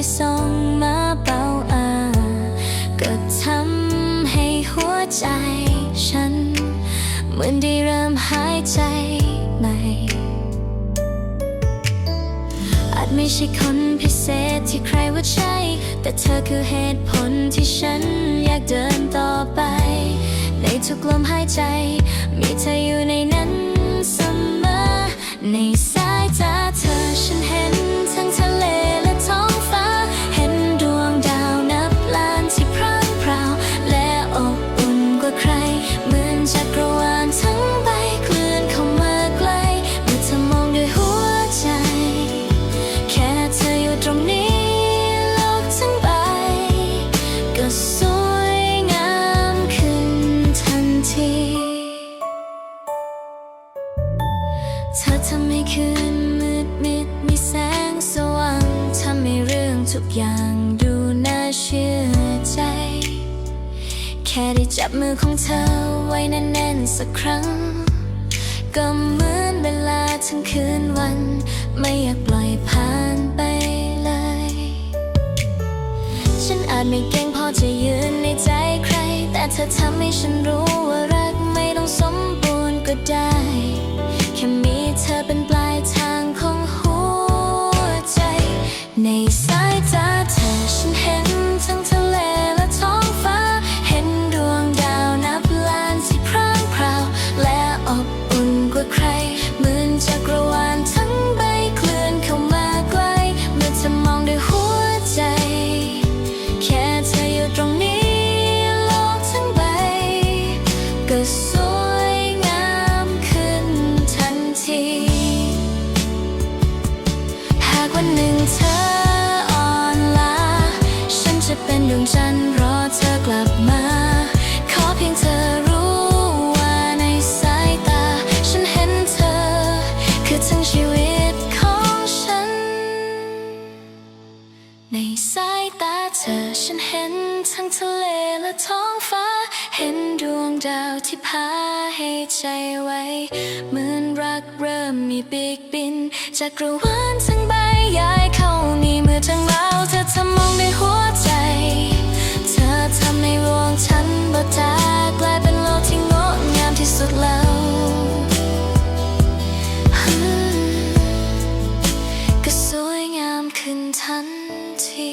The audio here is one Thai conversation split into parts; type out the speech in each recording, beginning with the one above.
ที่ส่งมาเบาก็ทำให้หัวใจฉันเหมือนได้เริ่มหายใจใหม่อาจไม่ใช่คนพิเศษที่ใครว่าใช่แต่เธอคือเหตุผลที่ฉันอยากเดินต่อไปในทุกลมหายใจมีเธออยู่ในนั้นเสมอในสายตาเธอฉันเห็นทั้งทะเลและท้องฟ้าเห็นดวงดาวนับล้านที่พร่างพราวและอบอุ่นกว่าใครเหมือนจักรวาลทั้งใบเคลื่อนเข้ามาใกล้เมื่อเธอมองด้วยหัวใจแค่เธออยู่ตรงนี้โลกทั้งใบก็สวยงามขึ้นทันทีเธอทำให้คืนมืดมิดมีแสงสว่างทำให้เรื่องทุกอย่างดูน่าเชื่อใจแค่ได้จับมือของเธอไว้แน่นๆสักครั้งก็เหมือนเวลาทั้งคืนวันไม่อยากปล่อยผ่านไปเลยฉันอาจไม่เก่งพอจะยืนในใจใครแต่เธอทำให้ฉันรู้ว่ารักไม่ต้องสมบูรณ์ก็ได้แค่มีเธอเป็นปลายทางของหัวใจในสายตาเธอฉันเห็นทั้งทะเลและท้องฟ้าเห็นดวงดาวนับล้านที่พร่างพราวและอบอุ่นกว่าใครเหมือนจักรวาลทั้งใบเคลื่อนเข้ามาใกล้เมื่อเธอมองด้วยหัวใจแค่เธออยู่ตรงนี้โลกทั้งใบก็สวยงามขึ้นทันทีหากวันหนึ่งเธออ่อนล้าฉันจะเป็นดวงจันทร์รอเธอกลับมาขอเพียงเธอรู้ว่าในสายตาฉันเห็นเธอคือทั้งชีวิตของฉันในสายตาเธอฉันเห็นทั้งทะเลและท้องฟ้าเห็นดวงดาวที่พาให้ใจไว้เหมือนรักเริ่มมีปีกบินจักรวาลทั้งใบย้ายเข้านี่เมื่อทั้งเราเธอทำมองด้วยหัวใจเธอทำให้ดวงฉันบดตากลายเป็นโลกที่งดงามที่สุดแล้วก็สวยงามขึ้นทันที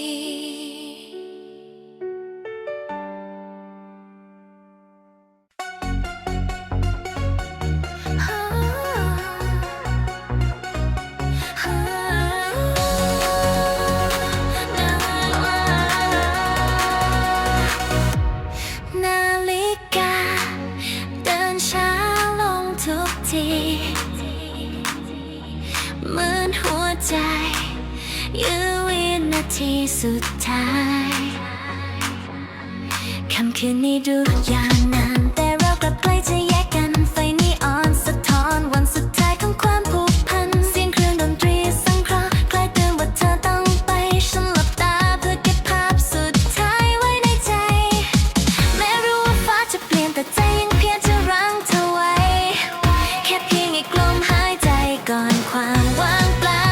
นาฬิกาเดินช้าลงทุกทีเหมือนหัวใจยื้อวินาทีสุดท้ายค่ำคืนนี้ดูยาวนานแต่เรากลับใกล้จะแยกกันไฟนีออนสะท้อนวันสุดท้ายของความผูกพันเสียงเครื่องดนตรีสังเคราะห์คล้ายเตือนว่าเธอต้องไปฉันหลับตาเพื่อเก็บภาพสุดท้ายไว้ในใจแม้รู้ว่าฟ้าจะเปลี่ยนแต่ใจยังเพียรจะรั้งเธอไว้แค่เพียงอีกลมหายใจก่อนความว่างเปล่า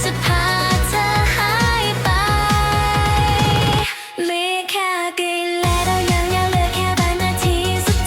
จะพาเธอหายไปมีแค่กี่และเรายังเหลือแค่บางนาทีสุด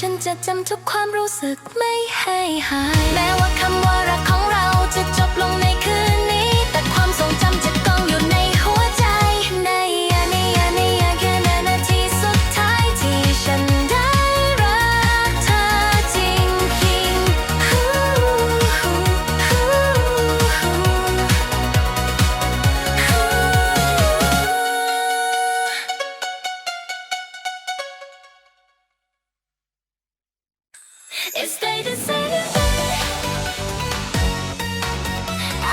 ฉันจะจำทุกความรู้สึกไม่ให้หายแม้ว่าคำว่ารักของเราจะจบลงในคืนนี้แต่ความทรงจำจะกองอยู่ในหัวใจในแค่นาทีสุดท้ายที่ฉันได้รักเธอจริงIt's day to say goodbye.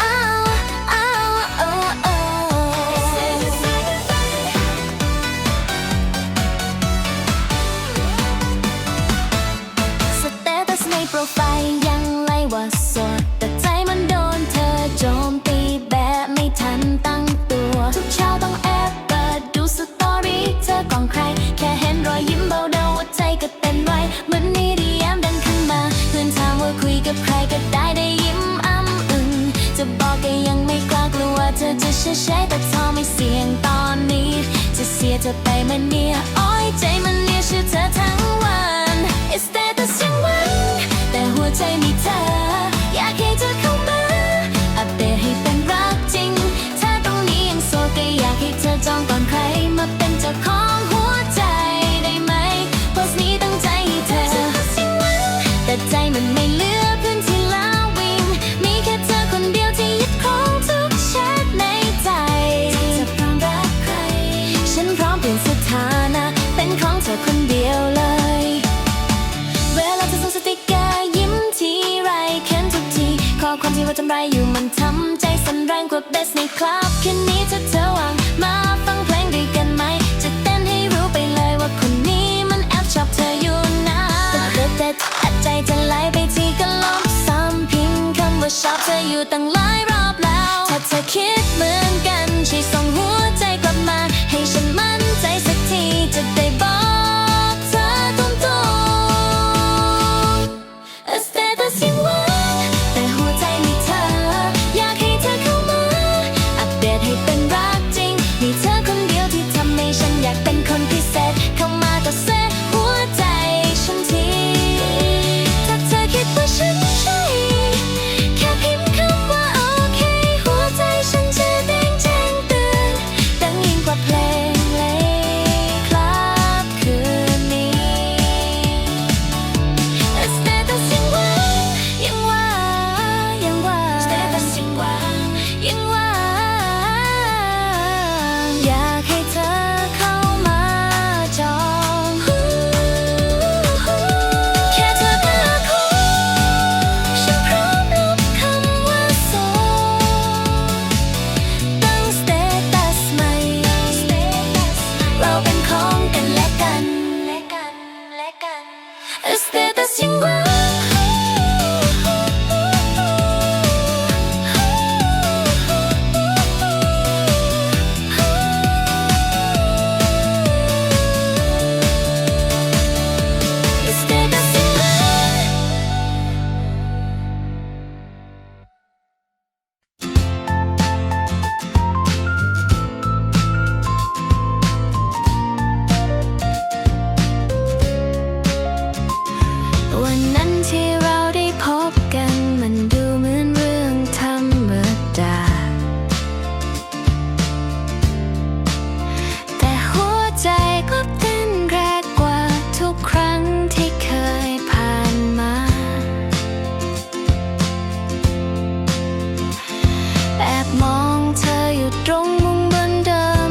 Oh, oh, oh, oh. It's day to say goodbye. สเตตัสในโปรไฟล์ยังไล่ว่าโสดแต่ใจมันโดนเธอโจมตีแบบไม่ทันตั้งตัวทุกเช้าต้องแอบเปิดดูสตอรี่เธอก่อนใครแค่เห็นรอยยิ้มเบาเดาว่าใจก็เต้นไวเหมือนนี่ดีแย้มดังขึ้นมาเพื่อนถามว่าคุยกับใครก็ได้ยิ้มอ้ำอึ้งจะบอกก็ยังไม่กล้ากลัวเธอจะเฉยๆแต่เธอไม่เสี่ยงตอนนี้จะเสียเธอไปมันเนี่ยอ้อยใจมันเรียกชื่อเธอทั้งวัน It's status ยังหวังแต่หัวใจมีเธออยากให้เธอเข้ามาอัปเดตให้เป็นรักจริงถ้าตรงนี้ยังโสดก็อยากให้เธอจองก่อนใครมาเป็นเจ้าของหัวใจได้ไหมโพสต์นี้ตั้งใจให้เธอแต่ใจมันไม่เหลือพื้นที่ลาวิ่งมีแค่เธอคนเดียวที่ยึดครองทุกแชทในใจจะพร้อมรักใครฉันพร้อมเปลี่ยนสถานะเป็นของเธอคนเดียวเลยเวลาเธอส่งสติกเกอร์ยิ้มทีไรเขียนทุกทีข้อความที่ว่าทำไรอยู่มันทำใจสั่นแรงกว่าเบสในคลับคืนนี้ถ้าเธอว่างมาฟังเพลงด้วยกันไหมจะเต้นให้รู้ไปเลยว่าคนนี้มันแอบชอบเธออยู่นะแต่ใจจะไหลไปที่ก็ลบซ้ำพิมพ์คำว่าชอบเธออยู่ตั้งหลายรอบแล้วถ้าเธอคิดเหมือนกันช่วยส่งหัวใจกลับมาให้ฉันมั่นใจสักทีจะได้บอกเธอตรงๆ Status ยังหวานแต่หัวใจมีเธออยากให้เธอเข้ามาอัปเดตให้เป็นรักจริงมีเธอคนเดียวที่ทำให้ฉันอยากเป็นคนพิเศษเข้ามาก็เซหัวใจฉันทีถ้าเธอคิดว่าฉันใช่แค่พิมพ์คำว่าโอเคหัวใจฉันจะแดงแจ้งเตือนดังยิ่งกว่าเพลงเลยครับคืนนี้ Status ยังหวานยังหวานยังหวาน Status ยังหวานยังหวานอยากให้เธอเข้ามาจองแค่เธอพาคุยฉันพร้อมลบคำว่าโสดตั้ง Status ใหม่เราเป็นของกันและกัน Status ยังหวาน Status ยังหวาน วันนั้นที่เราได้พบกันมันดูเหมือนเรื่องธรรมดาแต่หัวใจก็เต้นแรงกว่าทุกครั้งที่เคยผ่านมาแอบมองเธออยู่ตรงมุมบนเดิม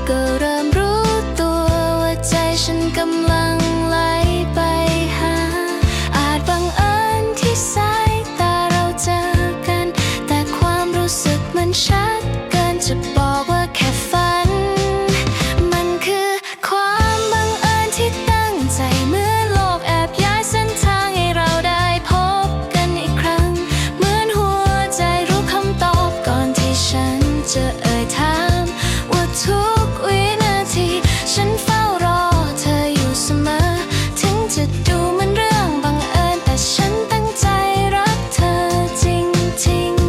ก็เริ่มรู้ตัวว่าใจฉันกำลังไหลไปหาอาจบังเอิญที่สายตาเราเจอกันแต่ความรู้สึกมันชัดเกินจะบอกว่าแค่ฝันมันคือความบังเอิญที่ตั้งใจเหมือนโลกแอบย้ายเส้นทางให้เราได้พบกันอีกครั้งเหมือนหัวใจรู้คำตอบก่อนที่ฉันจะเอ่ยถามว่าทุกวินาทีฉันเฝ้ารอเธออยู่เสมอถึงจะดูเหมันเรื่องบังเอิญแต่ฉันตั้งใจรักเธอจริงๆ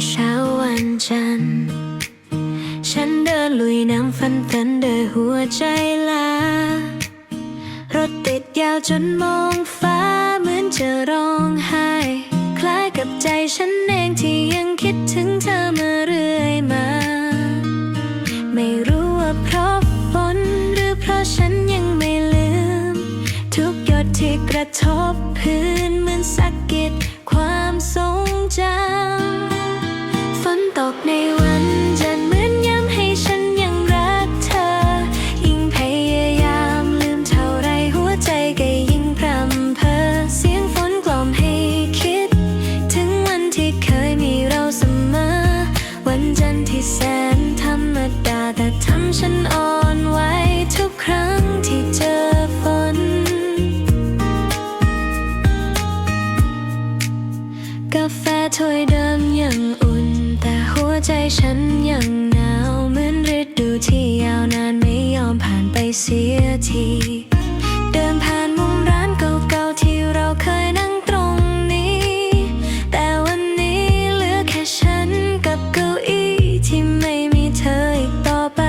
เช้าวันจันทร์ฉันเดินลุยน้ำฟันด้วยหัวใจล้ารถติดยาวจนมองฟ้าเหมือนจะร้องไห้คล้ายกับใจฉันเองที่ยังคิดถึงเธอมาเรื่อยมาไม่รู้ว่าเพราะฝนหรือเพราะฉันยังไม่ลืมทุกหยดที่กระทบพื้นเหมือนสะกิดความทรงจำฝนตกในวันจันทร์เหมือนย้ำให้ฉันยังรักเธอยิ่งพยายามลืมเท่าไรหัวใจก็ยิ่งพร่ำเพ้อเสียงฝนกล่อมให้คิดถึงวันที่เคยมีเราเสมอวันจันทร์ที่แสนธรรมดาแต่ทำฉันอ่อนไหวทุกครั้งที่เจอฝนกาแฟถ้วยเดิมยังอุ่นแต่หัวใจฉันยังหนาวเหมือนฤดูที่ยาวนานไม่ยอมผ่านไปเสียทีเดินผ่านมุมร้านเก่าๆที่เราเคยนั่งตรงนี้แต่วันนี้เหลือแค่ฉันกับเก้าอี้ที่ไม่มีเธออีกต่อไป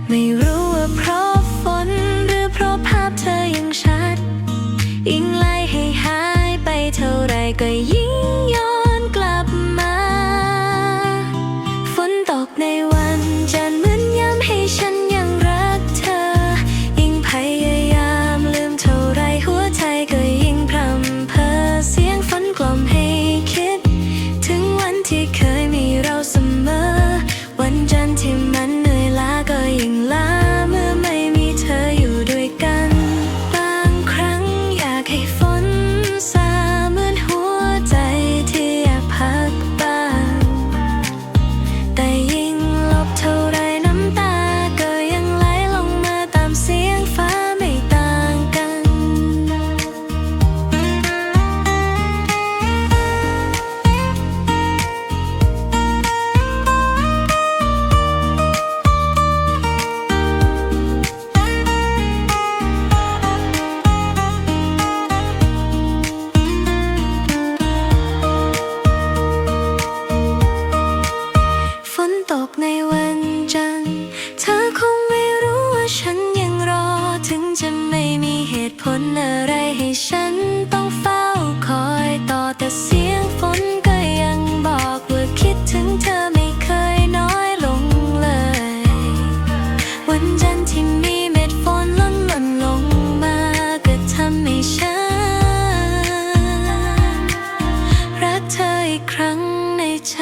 ไม่รู้ว่าเพราะฝนหรือเพราะภาพเธอยังชัดยิ่งไล่ให้หายไปเท่าไรก็ยิ่งย้อนกลับมาฝนตกในวันจันทร์เหมือนย้ำให้ฉันยังรักเธอยิ่งพยายามลืมเท่าไรหัวใจก็ยิ่งพร่ำเพ้อเสียงฝนกล่อมให้คิดถึงวันที่เคยมีเราเสมอวันจันทร์ที่มันเหนื่อยล้าก็ยิ่งล้าเมื่อไม่มีเธออยู่ด้วยกันบางครั้งอยากให้ฝนซาเหมือนหัวใจที่อยากพักบ้างแต่ยิ่งลบเท่าไรน้ำตาก็ยังไหลลงมาตามเสียงฟ้าไม่ต่างกันฝนตกในวันจันทร์เธอคงไม่รู้ว่าฉันยังรอถึงจะไม่มีเหตุผลอะไรให้ฉันต้องเฝ้าคอยต่อแต่เสียงฝนก็ยังบอกว่าคิดถึงเธอไม่เคยน้อยลงเลยวันจันทร์ที่มีเม็ดฝนหล่นลงมาก็ทำให้ฉันรักเธออีกครั้งในใจ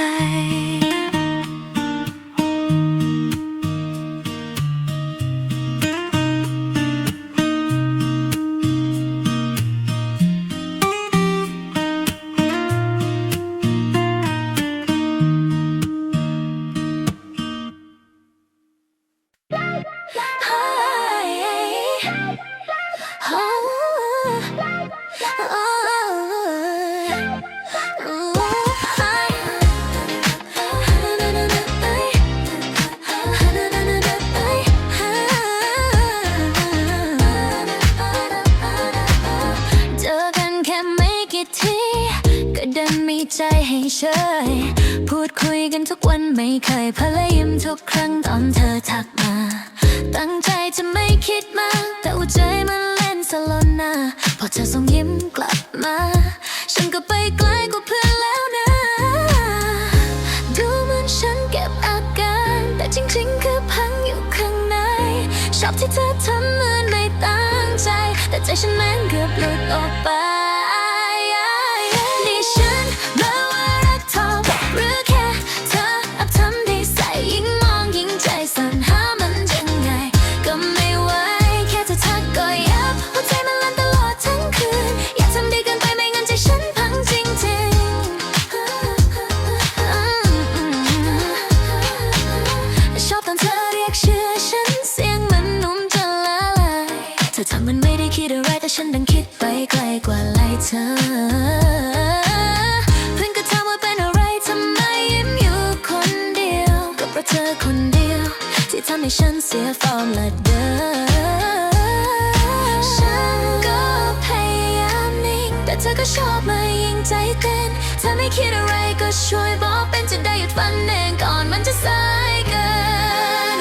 เจอกันแค่ไม่กี่ทีก็ดันมีใจให้เฉยพูดคุยกันทุกวันไม่เคยพะเลยยิ้มทุกครั้งตอนเธอทักมาตั้งใจจะไม่คิดมากแต่หัวใจมันเล่นสลอนนะพอเธอส่งยิ้มกลับมาฉันก็ไปไกลกว่าเพื่อนแล้วนะดูเหมือนฉันเก็บอาการแต่จริงๆคือพังอยู่ข้างในชอบที่เธอทำเหมือนไม่ตั้งใจแต่ใจฉันนั้นเกือบหลุดออกไปนี่ฉันมาว่ารักเธอหรือแค่เธออับทำดีใส่ยิ่งมองยิ่งใจสั่นหามันยังไงก็ไม่ไหวแค่เธอทักก็ยับหัวใจมันลั่นตลอดทั้งคืนอย่าทำดีเกินไปไม่งั้นใจฉันพังจริงๆชอบตอนเธอเรียกชื่อฉันเสียงมันนุ่มจนละลายเธอทำมันไม่ได้คิดอะไรแต่ฉันดันคิดไปไกลกว่าไล่เธอเพื่อนก็ถามว่าเป็นอะไรทำไมยิ้มอยู่คนเดียวก็เพราะเธอคนเดียวที่ทำให้ฉันเสียฟอร์มละเด้อฉันก็พยายามนิ่งแต่เธอก็ชอบมายิ่งใจเต้นเธอไม่ คิดอะไรก็ช่วยบอกเป็นจะได้หยุดฝันเองก่อนมันจะสายเกิน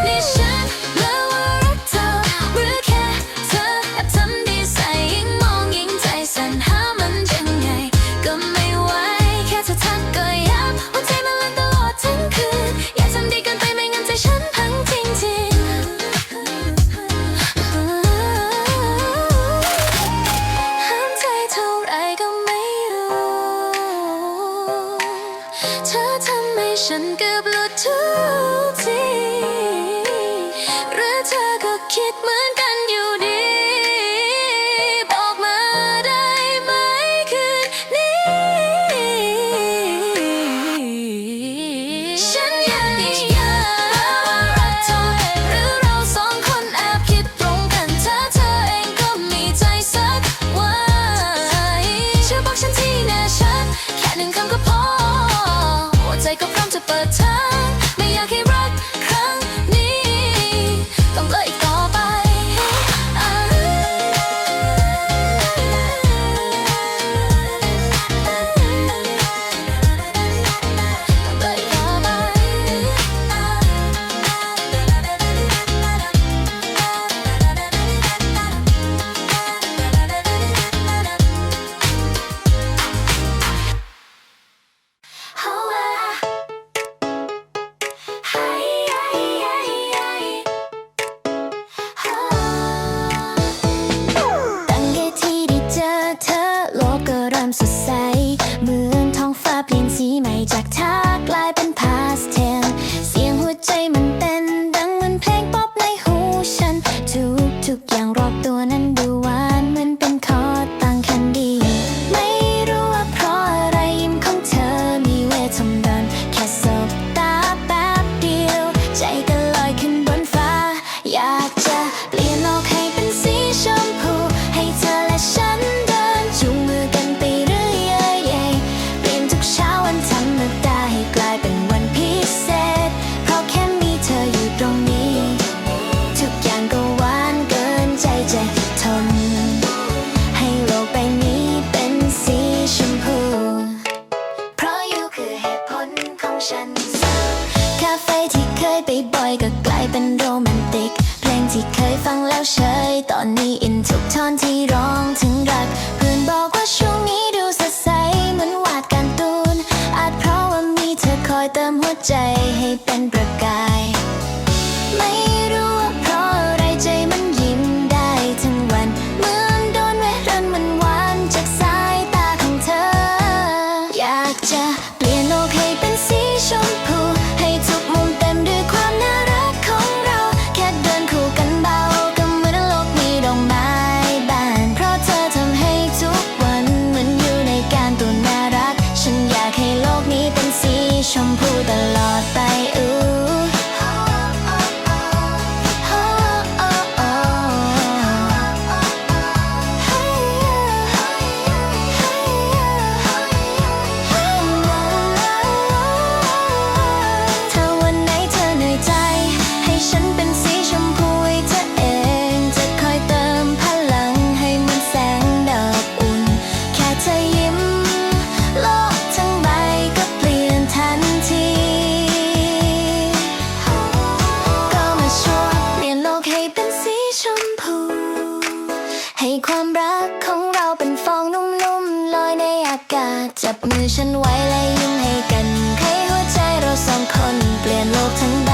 นี่ฉันเลือกว่ารักเธอหรือแค่เธอแอบทำดีใส่ยิ่งมองยิ่งใจสั่นหามันยังไงก็ไม่ไหวแค่เธอทักก็ย้ำว่าใจมันลั่นตลอดทั้งคืนอย่าทำดีเกินไปไม่งั้นใจฉันพังจริงๆห้ามใจเท่าไรก็ไม่รู้เธอทำให้ฉันเกือบหลุดทุกทีหรือเธอก็คิดเหมือนกันอยู่ดีบอกมาได้ไหมคืนนี้ฉันยังว่ารักเธอหรือเราสองคนแอบคิดตรงกันเธอเองก็มีใจสักวันช่วยบอกฉันทีแน่ชัดแค่หนึ่งคำก็พอหัวใจก็พร้อมจะเปิดทางไม่อยากให้รักครั้งนี้ต้องเลิกอีกต่อไปต้องเลิกอีกต่อไปตั้งแต่ที่ได้เจอเธอโลกก็เริ่มสดใสเหมือนท้องฟ้าเปลี่ยนสีใหม่จากเธอกลายเป็นพาสเทลเสียงหัวใจมันเต้นดังเหมือนเพลงป๊อปในหูฉันทุกอย่างรอบตัวนั้นดูหวานเหมือนเป็นคอร์ดตั้งคันดีไม่รู้ว่าเพราะอะไรยิ้มของเธอมีเวทมนต์แค่สบตาแป๊บเดียวใจก็ลอยขึ้นบนฟ้าอยากจะเปลี่ยนโลกให้เป็นสีชมพูให้เธอและฉันเดินจูงมือกันไปเรื่อยๆเปลี่ยนทุกเช้าวันธรรมดาให้กลายเป็นวันพิเศษเพราะแค่มีเธออยู่ตรงนี้ทุกอย่างก็หวานเกินใจจะทนให้โลกใบนี้เป็นสีชมพูเพราะอยู่คือเหตุผลของฉันคาเฟ่ที่เคยไปบ่อยก็กลายเป็นโรแมนติกเพลงที่เคยฟังแล้วเฉยตอนนี้อินทุกท่อนที่ร้องถึงรักเพื่อนบอกว่าช่วงนี้ดูสดใสเหมือนวาดการ์ตูนอาจเพราะว่ามีเธอคอยเติมหัวใจให้เป็นประกายไม่รู้ว่าเพราะอะไรใจมันยิ้มได้ทั้งวันเหมือนโดนแวะรันมันหวานจากสายตาของเธออยากจะเปลี่ยนโลกให้เป็นสีชมพูให้ทุกมุมเต็มด้วยความน่ารักของเราแค่เดินคู่กันเบาก็เหมือนโลกมีดอกไม้บานเพราะเธอทำให้ทุกวันเหมือนอยู่ในการ์ตูนน่ารักฉันอยากให้โลกนี้เป็นสีชมพูตลอดไปถ้าวันไหนเธอเหนื่อยใจให้ฉันเป็นสีชมพูให้เธอเองจะคอยเติมพลังให้เหมือนแสงดอกอุ่นแค่เธอยิ้มโลกทั้งใบก็เปลี่ยนทันทีก็มาช่วยเปลี่ยนโลกให้เป็นสีชมพูให้ความรักของเราเป็นฟองนุ่มๆลอยในอากาศจับมือฉันไว้และยิ้มให้กันให้หัวใจเราสองคนเปลี่ยนโลกทั้งใบ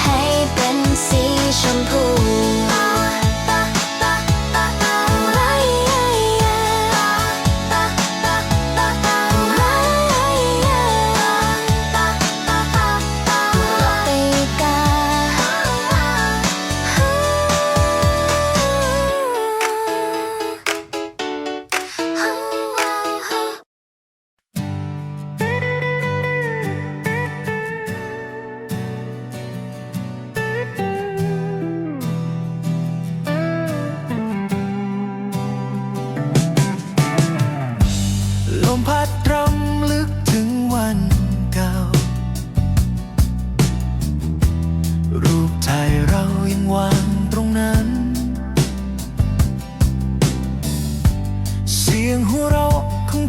ให้เป็นสีชมพูลมพัดรำลึกถึงวันเก่ารูปถ่ายเรายังวางตรงนั้น เสียงหัว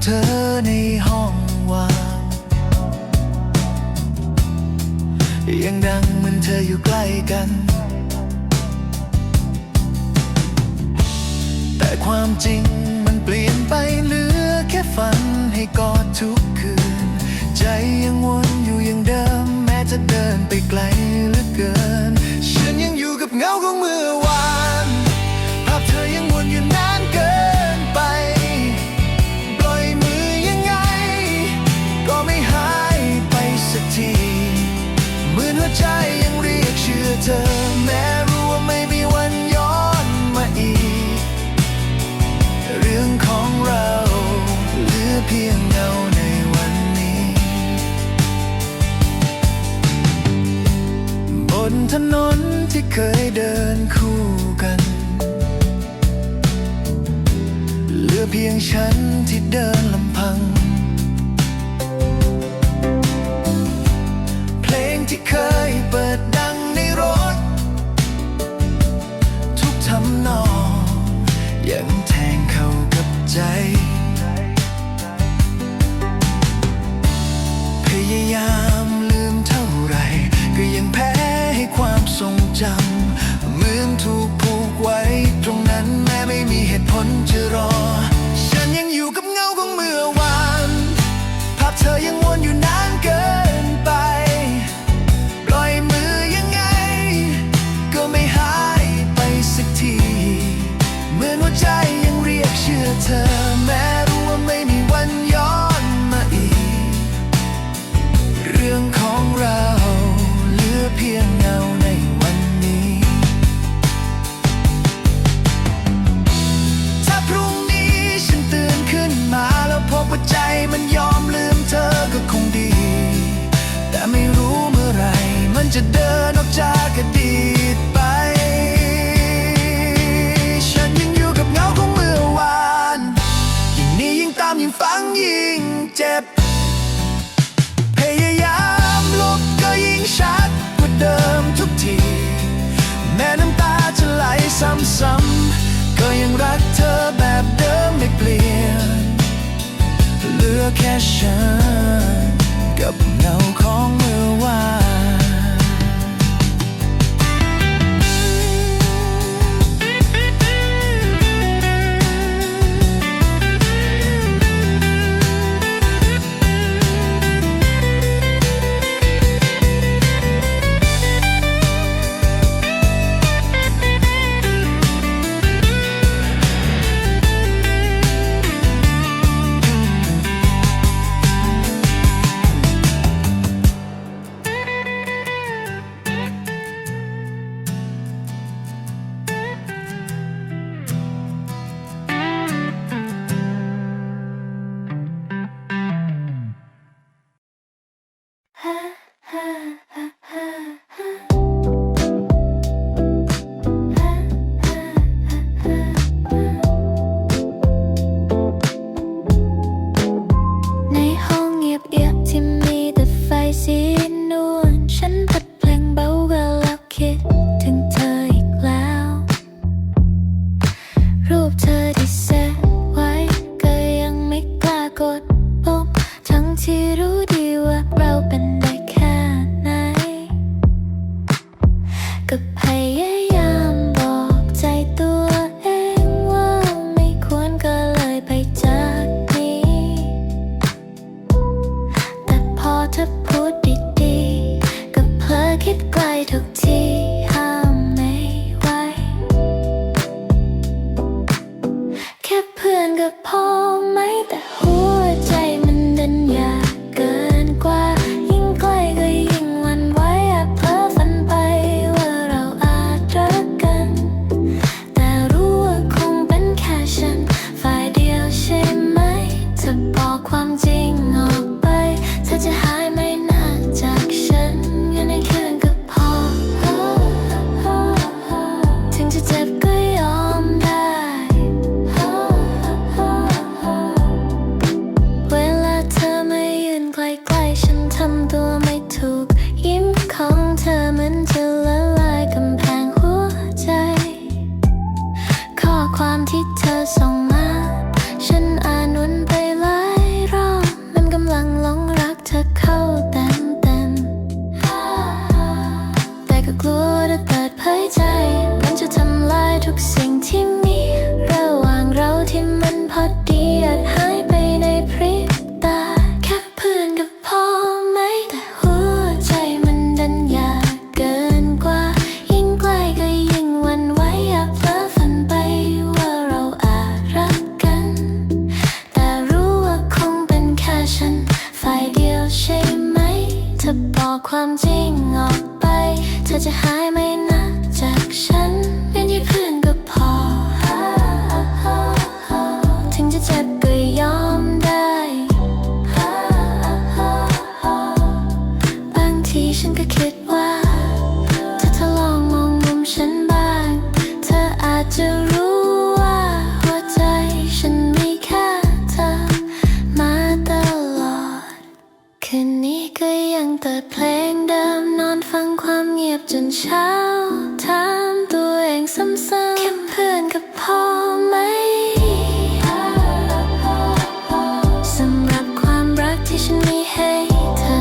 เธอในห้องว่างยังดังเหมือนเธออยู่ใกล้กันแต่ความจริงมันเปลี่ยนไปเหลือแค่ฝันให้กอดทุกคืนใจยังวนอยู่อย่างเดิมแม้จะเดินไปไกลเหลือเกินฉันยังอยู่กับเงาของเมื่อวานภาพเธอยังวนอยู่นานเกินไปปล่อยมือยังไงก็ไม่หายไปสักทีเหมือนหัวใจยังเรียกชื่อเธอแม้รู้ว่าไม่มีวันย้อนมาอีกเรื่องของเราเหลือเพียงเงาในวันนี้บนถนนที่เคยเดินคู่กันเหลือเพียงฉันที่เดินลำพังเพลงที่เคยเปิดดังในรถทุกทำนองยังแทงเข้ากับใจพยายามลืมเท่าไรก็ยังแพ้ให้ความทรงจำเหมือนถูกผูกไว้ตรงนั้นแม้ไม่มีเหตุผลจะรอฉันยังอยู่กับเงาของเมื่อวานภาพเธอยังวนอยู่นานเกินไปปล่อยมือยังไงก็ไม่หายไปสักทีเหมือนหัวใจยังเรียกชื่อเธอแม้รู้ว่าไม่มีวันย้อนมาอีกเรื่องของเราเหลือเพียงเงาในวันนี้ถ้าพรุ่งนี้ฉันตื่นขึ้นมาแล้วพบว่าใจมันยอมลืมเธอก็คงดีแต่ไม่รู้เมื่อไหร่มันจะเดินออกจากอดีตไปฉันยังอยู่กับเงาของเมื่อวานยิ่งนี้ยิ่งตามยิ่งฟังยิ่งเจ็บพยายามลบก็ยิ่งชัดกว่าเดิมทุกทีแม้น้ำตาจะไหลซ้ำๆก็ยังรักเธอแบบเดิมไม่เปลี่ยนเหลือแค่ฉันกับเงาของเมื่อวานในห้องเงียบเอียบที่มีแต่ไฟสีนวลฉันเปิดเพลงเบาก็แล้วคิดถึงเธออีกแล้วรูปเธอที่เซฟไว้ก็ยังไม่กล้ากดปุ่มทั้งที่รู้ดีว่าเราเป็นได้แค่ไหนก็พยายามบอกใจตัวเองว่าไม่ควรก็เลยไปจากนี้แต่พอเธอพูดดีๆก็เผลอคิดไกลทุกทีห้ามไม่ไหวแค่เพื่อนก็พอไหมแต่หัวใจมันดันอยากเกินกว่ายิ่งใกล้ก็ยิ่งหวั่นไหวเพ้อฝันไปว่าเราอาจรักกันแต่รู้ว่าคงเป็นแค่ฉันฝ่ายเดียวใช่ไหมจะบอกความจริงออกไปเธอจะหายไม่นานจากฉันงั้นในคืนก็พอถึงจะเจ็บก็ยอมได้เวลาเธอมายืนใกล้ๆฉันทำตัวไม่ถูกยิ้มของเธอเหมือนจะละลายกำแพงหัวใจข้อความที่เธอส่งมาฉันอ่านวนไปหลาย จะหายไม่นะจากฉันเป็นแค่เพื่อนก็พอ ถึงจะเจ็บก็ยอมได้ บางทีฉันก็คิดว่าถ้าเธอลองมองมุมฉันบ้าง เธออาจจะรู้ว่าหัวใจฉันมีแค่เธอมาตลอด คืนนี้ก็ยังเปิดเพลงเดิมนอนฟังความเงียบจนเช้าถามตัวเองซ้ำๆแค่เพื่อนก็พอไหม สำหรับความรักที่ฉันมีให้เธอ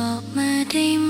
บอกมาได้ไหม